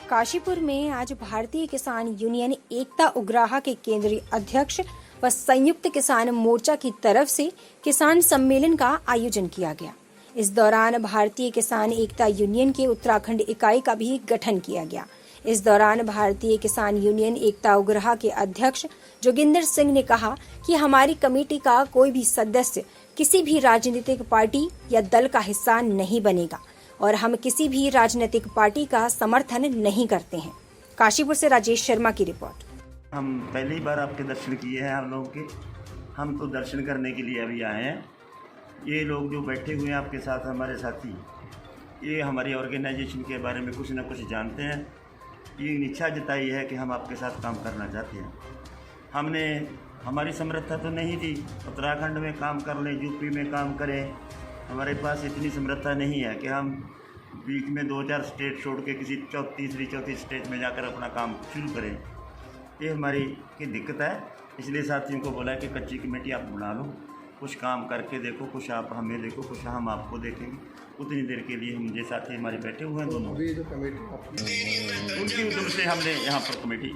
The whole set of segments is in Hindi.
काशीपुर में आज भारतीय किसान यूनियन एकता उग्राहा के केंद्रीय अध्यक्ष व संयुक्त किसान मोर्चा की तरफ से किसान सम्मेलन का आयोजन किया गया। इस दौरान भारतीय किसान एकता यूनियन के उत्तराखंड इकाई का भी गठन किया गया। इस दौरान भारतीय किसान यूनियन एकता उग्राहा के अध्यक्ष जोगिंदर सिंह ने कहा कि हमारी कमेटी का कोई भी सदस्य किसी भी राजनीतिक पार्टी या दल का हिस्सा नहीं बनेगा और हम किसी भी राजनीतिक पार्टी का समर्थन नहीं करते हैं। काशीपुर से राजेश शर्मा की रिपोर्ट। हम पहली बार आपके दर्शन किए हैं हम लोगों के। हम तो दर्शन करने के लिए अभी आए हैं। ये लोग जो बैठे हुए हैं आपके साथ, हमारे साथी, ये हमारी ऑर्गेनाइजेशन के बारे में कुछ न कुछ जानते हैं। ये इच्छा जताई है कि हम आपके साथ काम करना चाहते हैं। हमारी समर्थता तो नहीं थी उत्तराखंड में काम कर लें, यूपी में काम करें। हमारे पास इतनी समर्थता नहीं है कि हम बीच में 2-4 स्टेट छोड़ के किसी तीसरी चौथी स्टेट में जाकर अपना काम शुरू करें। ये हमारी की दिक्कत है। इसलिए साथियों को बोला है कि कच्ची कमेटी आप बना लो, कुछ काम करके देखो, कुछ आप हमें देखो, कुछ हम आपको देखेंगे। उतनी देर के लिए हम जो साथी हमारे बैठे हुए हैं दोनों, जो कमेटी उनकी उद्यम से हमने यहाँ पर कमेटी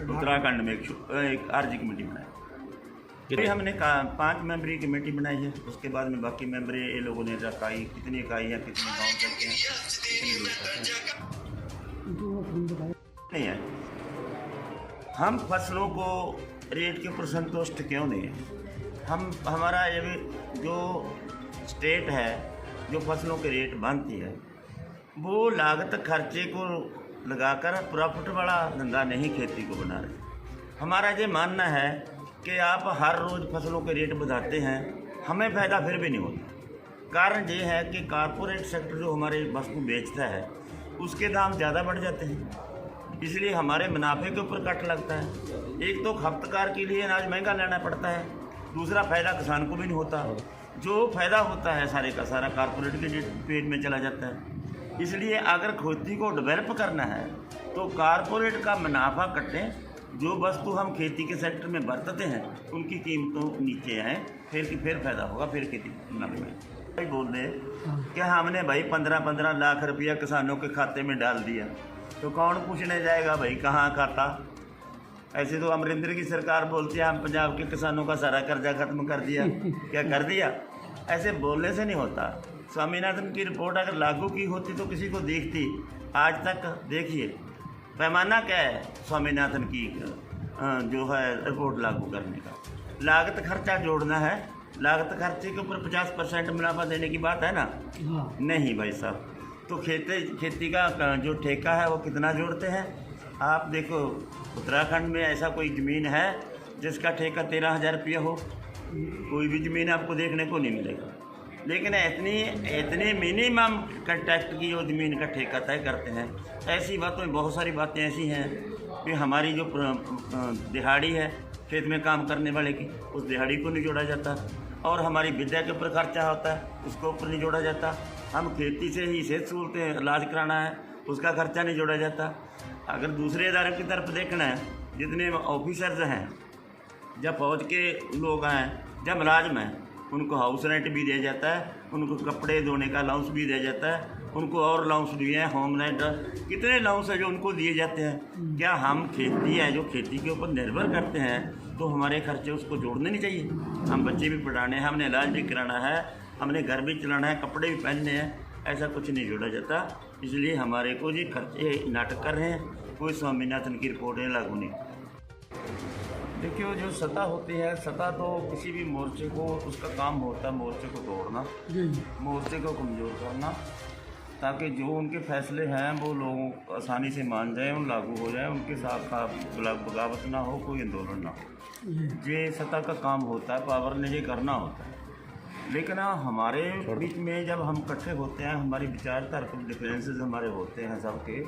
उत्तराखंड में एक आरजी कमेटी बनाई। फिर हमने 5 मेंबरी कमेटी बनाई है। उसके बाद में बाकी मेंबर ये लोगों ने कितनी इकाई है, कितने गाँव चलते हैं, कितने लोग करते हैं नहीं है। हम फसलों को रेट के ऊपर संतुष्ट क्यों नहीं है? हमारा ये भी जो स्टेट है जो फसलों के रेट बांधती है, वो लागत खर्चे को लगाकर प्रॉफिट वाला धंधा नहीं खेती को बना रहे। हमारा ये मानना है कि आप हर रोज़ फसलों के रेट बढ़ाते हैं, हमें फ़ायदा फिर भी नहीं होता। कारण ये है कि कारपोरेट सेक्टर जो हमारे वस्तु बेचता है उसके दाम ज़्यादा बढ़ जाते हैं, इसलिए हमारे मुनाफे के ऊपर कट लगता है। एक तो खपतकार के लिए अनाज महंगा लेना पड़ता है, दूसरा फ़ायदा किसान को भी नहीं होता। जो फ़ायदा होता है सारे का सारा कारपोरेट के पेट में चला जाता है। इसलिए अगर खेती को डेवलप करना है तो कारपोरेट का मुनाफा कटें, जो वस्तु हम खेती के सेक्टर में बरतते हैं उनकी कीमतों नीचे आएँ, फिर फ़ायदा होगा, फिर खेती मुनाफे में। भाई बोल रहे कि हमने भाई 15-15 लाख रुपया किसानों के खाते में डाल दिया, तो कौन पूछने जाएगा भाई कहाँ खाता? ऐसे तो अमरिंदर की सरकार बोलती है हम पंजाब के किसानों का सारा कर्जा खत्म कर दिया। क्या कर दिया? ऐसे बोलने से नहीं होता। स्वामीनाथन की रिपोर्ट अगर लागू की होती तो किसी को देखती। आज तक देखिए पैमाना क्या है स्वामीनाथन की जो है रिपोर्ट लागू करने का। लागत खर्चा जोड़ना है, लागत खर्चे के ऊपर 50% मुनाफा देने की बात है ना? नहीं भाई साहब। तो खेती का जो ठेका है वो कितना जोड़ते हैं आप देखो। उत्तराखंड में ऐसा कोई ज़मीन है जिसका ठेका 13,000 रुपया हो? कोई भी ज़मीन आपको देखने को नहीं मिलेगा। लेकिन इतनी मिनिमम कंट्रैक्ट की जो ज़मीन का ठेका तय करते हैं। ऐसी बातों में बहुत सारी बातें ऐसी हैं कि हमारी जो दिहाड़ी है खेत में काम करने वाले की, उस दिहाड़ी को नहीं जोड़ा जाता। और हमारी विद्या के ऊपर खर्चा होता है उसको ऊपर नहीं जोड़ा जाता। हम खेती से ही सेहत सहूलतें इलाज कराना है उसका खर्चा नहीं जोड़ा जाता। अगर दूसरे इदारों की तरफ देखना है, जितने ऑफिसर्स हैं, जब फौज के लोग हैं, जब मुलाजिम हैं, उनको हाउस रेंट भी दिया जाता है, उनको कपड़े धोने का अलाउंस भी दिया जाता है, उनको और अलाउंस दिए हैं, होम रेंट, कितने अलाउंस है जो उनको दिए जाते हैं। क्या हम खेती है जो खेती के ऊपर निर्भर करते हैं तो हमारे खर्चे उसको जोड़ने नहीं चाहिए? हम बच्चे भी पढ़ाने हैं, हमने इलाज भी कराना है, हमने घर भी चलाना है, कपड़े भी पहनने हैं, ऐसा कुछ नहीं जोड़ा जाता। इसलिए हमारे को ये खर्चे नाटक कर रहे हैं, कोई स्वामीनाथन की रिपोर्टें लागू नहीं। देखिए जो सत्ता होती है, सत्ता तो किसी भी मोर्चे को उसका काम होता है मोर्चे को तोड़ना, मोर्चे को कमज़ोर करना, ताकि जो उनके फैसले हैं वो लोगों को आसानी से मान जाएं, उन लागू हो जाएं, उनके साथ बगावत ना हो, कोई आंदोलन ना हो। ये सत्ता का काम होता है, पावर ने ये करना होता है। लेकिन हमारे बीच में जब हम इकट्ठे होते हैं, हमारी विचारधारा के डिफरेंसेस हमारे होते हैं सबके,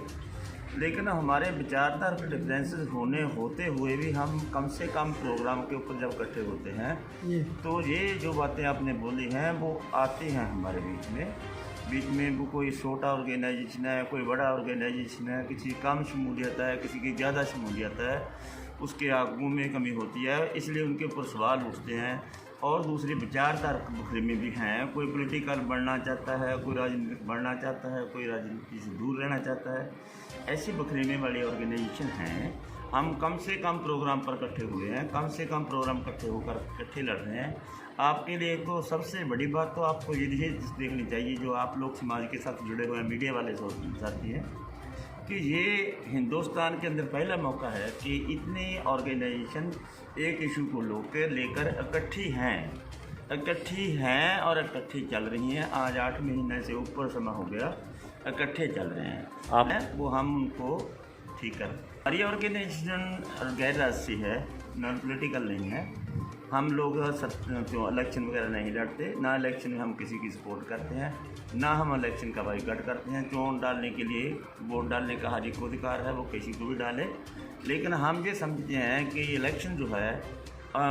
लेकिन हमारे विचारधारा के डिफरेंसेस होते हुए भी हम कम से कम प्रोग्राम के ऊपर जब इकट्ठे होते हैं तो ये जो बातें आपने बोली हैं वो आती हैं हमारे बीच में। वो कोई छोटा ऑर्गेनाइजेशन है, कोई बड़ा ऑर्गेनाइजेशन है, किसी कम शमूलियत है, किसी की ज़्यादा शमूलियत है, उसके आगू में कमी होती है, इसलिए उनके ऊपर सवाल उठते हैं। और दूसरी विचारधारा बखरे में भी हैं, कोई पॉलिटिकल बढ़ना चाहता है, कोई राजनीतिक बढ़ना चाहता है, कोई राजनीति से दूर रहना चाहता है। ऐसी बखरेने वाली ऑर्गेनाइजेशन हैं। हम कम से कम प्रोग्राम पर इकट्ठे हुए हैं, कम से कम प्रोग्राम इकट्ठे होकर इकट्ठे लड़ रहे हैं। आपके लिए तो सबसे बड़ी बात तो आपको ये देखनी चाहिए, जो आप लोग समाज के साथ जुड़े हुए हैं, मीडिया वाले साथी हैं, कि ये हिंदुस्तान के अंदर पहला मौका है कि इतनी ऑर्गेनाइजेशन एक इशू को लेकर इकट्ठी हैं और इकट्ठी चल रही हैं। आज 8 महीने से ऊपर समय हो गया इकट्ठे चल रहे हैं। आप वो हम उनको ठीक कर। हमारी ऑर्गेनाइजेशन गैर राजसी है, नॉन पॉलिटिकल नहीं है। हम लोग जो इलेक्शन वगैरह नहीं लड़ते, ना इलेक्शन में हम किसी की सपोर्ट करते हैं, ना हम इलेक्शन का बाइकआउट करते हैं। चोन डालने के लिए, वोट डालने का हर एक को अधिकार है, वो किसी को भी डाले। लेकिन हम ये समझते हैं कि इलेक्शन जो है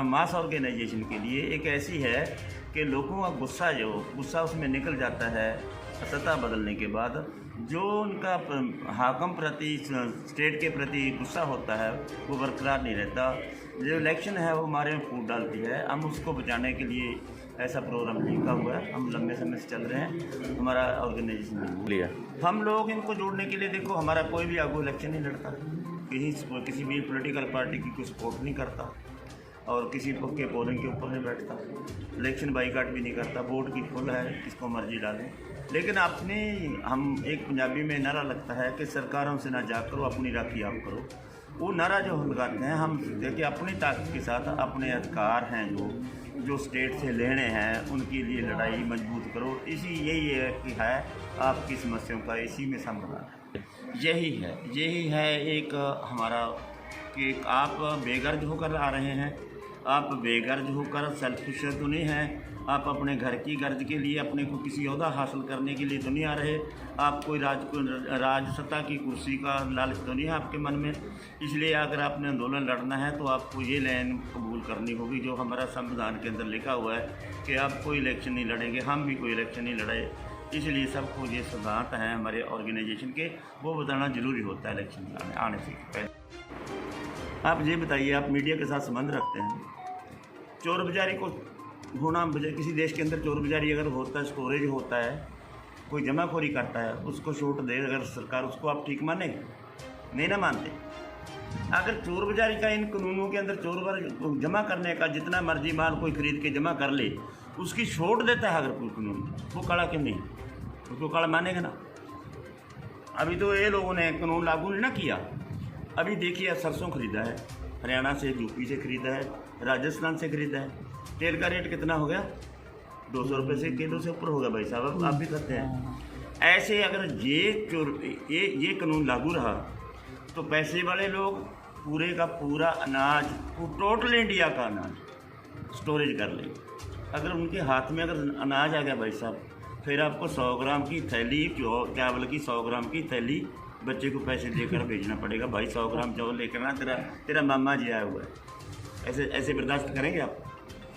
मास ऑर्गेनाइजेशन के लिए एक ऐसी है कि लोगों का गुस्सा उसमें निकल जाता है सत्ता बदलने के बाद। जो उनका हाकम प्रति, स्टेट के प्रति गुस्सा होता है वो बरकरार नहीं रहता। जो इलेक्शन है वो हमारे में फूट डालती है। हम उसको बचाने के लिए ऐसा प्रोग्राम लिखा हुआ है। हम लंबे समय से चल रहे हैं, हमारा ऑर्गेनाइजेशन लिया। हम लोग इनको जोड़ने के लिए, देखो हमारा कोई भी आगू इलेक्शन नहीं लड़ता, किसी भी पॉलिटिकल पार्टी की कोई सपोर्ट नहीं करता और किसी के पोलिंग के ऊपर नहीं बैठता, इलेक्शन बाइकाट भी नहीं करता। वोट की खुल है, किसको मर्जी डालें। लेकिन हम एक पंजाबी में नारा लगता है कि सरकारों से ना जा करो, अपनी राखी आप करो। वो नारा जो हम लगाते हैं, हम देखिए अपनी ताकत के साथ अपने अधिकार हैं जो स्टेट से लेने हैं, उनके लिए लड़ाई मजबूत करो। यही है कि आपकी समस्याओं का इसी में समाधान है। यही है एक हमारा कि आप बेगर्ज होकर आ रहे हैं। आप बेगर्ज होकर सेल्फिश तो नहीं हैं। आप अपने घर की गर्ज के लिए, अपने को किसी ओहदा हासिल करने के लिए तो नहीं आ रहे। आप कोई राज सत्ता की कुर्सी का लालच तो नहीं है आपके मन में। इसलिए अगर आपने आंदोलन लड़ना है तो आपको ये लाइन कबूल करनी होगी जो हमारा संविधान के अंदर लिखा हुआ है कि आप कोई इलेक्शन नहीं लड़ेंगे, हम भी कोई इलेक्शन नहीं लड़े। इसलिए सबको ये सिद्धांत हैं हमारे ऑर्गेनाइजेशन के, वो बताना ज़रूरी होता है इलेक्शन आने से पहले। आप ये बताइए, आप मीडिया के साथ संबंध रखते हैं, चोर बाजारी को होना, किसी देश के अंदर चोर बाजारी अगर होता है, स्टोरेज होता है, कोई जमाखोरी करता है, उसको छूट दे अगर सरकार, उसको आप ठीक मानेंगे? नहीं ना मानते। अगर चोर बाजारी का इन कानूनों के अंदर चोर जमा करने का जितना मर्जी माल कोई खरीद के जमा कर ले, उसकी छूट देता है अगर कोई कानून, वो काला क्यों नहीं? उसको काला मानेगा ना। अभी तो ये लोगों ने कानून लागू नहीं ना किया। अभी देखिए सरसों खरीदा है, हरियाणा से, यूपी से खरीदा है, राजस्थान से खरीदा है। तेल का रेट कितना हो गया? 200 रुपये से किलो से ऊपर हो गया भाई साहब। आप भी करते हैं ऐसे। अगर ये कानून लागू रहा तो पैसे वाले लोग पूरे का पूरा अनाज, टोटल इंडिया का अनाज स्टोरेज कर लेंगे। अगर उनके हाथ में अगर अनाज आ गया भाई साहब, फिर आपको 100 ग्राम की थैली चावल की 100 ग्राम की थैली बच्चे को पैसे देकर भेजना पड़ेगा। भाई 100 ग्राम चावल लेकर ना, तेरा मामा जी आया हुआ है। ऐसे बर्दाश्त करेंगे आप?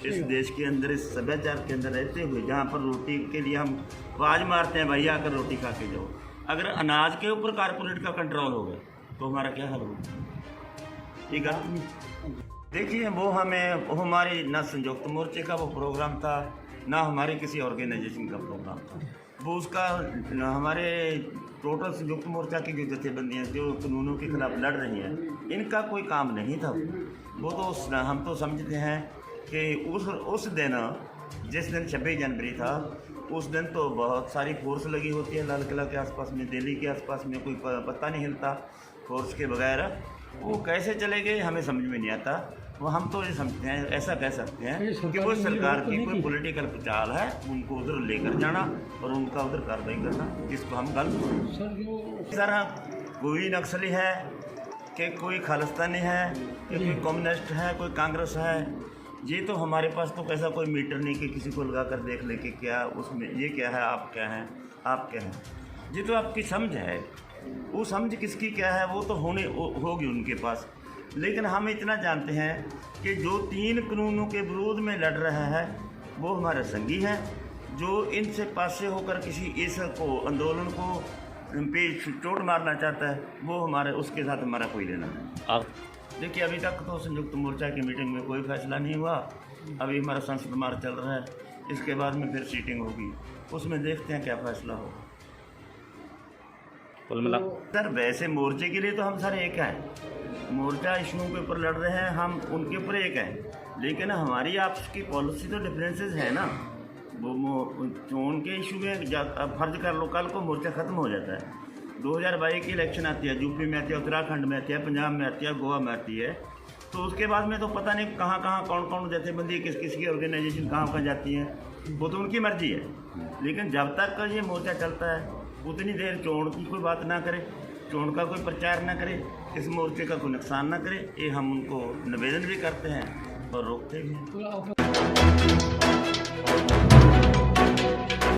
इस देश के अंदर, इस सभ्याचार के अंदर रहते हुए, जहाँ पर रोटी के लिए हम आवाज़ मारते हैं, भाई आकर रोटी खा के जाओ। अगर अनाज के ऊपर कारपोरेट का कंट्रोल होगा तो हमारा क्या हाल होगा? ये गलत नहीं। देखिए वो हमारे ना संयुक्त मोर्चे का वो प्रोग्राम था, ना हमारे किसी ऑर्गेनाइजेशन का प्रोग्राम था। वो उसका हमारे टोटल संयुक्त मोर्चा की जो जथेबंदियाँ जो कानूनों के खिलाफ लड़ रही हैं, इनका कोई काम नहीं था। वो तो हम तो समझते हैं कि उस दिन, जिस दिन 26 जनवरी था, उस दिन तो बहुत सारी फोर्स लगी होती है लाल किला के आसपास में, दिल्ली के आसपास में, कोई पता नहीं हिलता फोर्स के बगैर। वो कैसे चले गए हमें समझ में नहीं आता। वो हम तो ये समझते हैं, ऐसा कह सकते हैं कि वो सरकार की कोई पॉलिटिकल चाल है, उनको उधर लेकर जाना और उनका उधर कार्रवाई करना, जिसको हम गलत सर। कोई नक्सली है कि कोई खालिस्तानी है कि कोई कम्युनिस्ट है, कोई कांग्रेस है, ये तो हमारे पास तो ऐसा कोई मीटर नहीं कि किसी को लगा कर देख ले कि क्या उसमें ये क्या है, आप क्या हैं, आप क्या हैं। ये तो आपकी समझ है, वो समझ किसकी क्या है वो तो होगी उनके पास। लेकिन हम इतना जानते हैं कि जो 3 कानूनों के विरोध में लड़ रहा है वो हमारा संगी है। जो इनसे पासे होकर किसी इस आंदोलन को पे चोट मारना चाहता है, वो उसके साथ हमारा कोई लेना नहीं। देखिए अभी तक तो संयुक्त मोर्चा की मीटिंग में कोई फैसला नहीं हुआ। अभी हमारा संसद मार्च चल रहा है, इसके बाद में फिर सीटिंग होगी, उसमें देखते हैं क्या फैसला होगा। कुल मिला सर वैसे मोर्चे के लिए तो हम सर एक हैं, मोर्चा इशुओं के ऊपर लड़ रहे हैं, हम उनके ऊपर एक हैं, लेकिन हमारी आपस की पॉलिसी तो डिफरेंसेस है ना। वो चोन के इशू में फर्ज कर लो कल को मोर्चा ख़त्म हो जाता है, 2022 की इलेक्शन आती है, यूपी में आती है, उत्तराखंड में आती है, पंजाब में आती है, गोवा में आती है, तो उसके बाद में तो पता नहीं कहाँ कहाँ कौन कौन जथेबंदी किस किस की ऑर्गेनाइजेशन कहाँ जाती है, वो तो उनकी मर्जी है। लेकिन जब तक ये मोर्चा चलता है उतनी देर चोन की कोई बात ना करे, चोन का कोई प्रचार ना करे, इस मोर्चे का कोई नुकसान ना करे, ये हम उनको निवेदन भी करते हैं और रोकते भी हैं।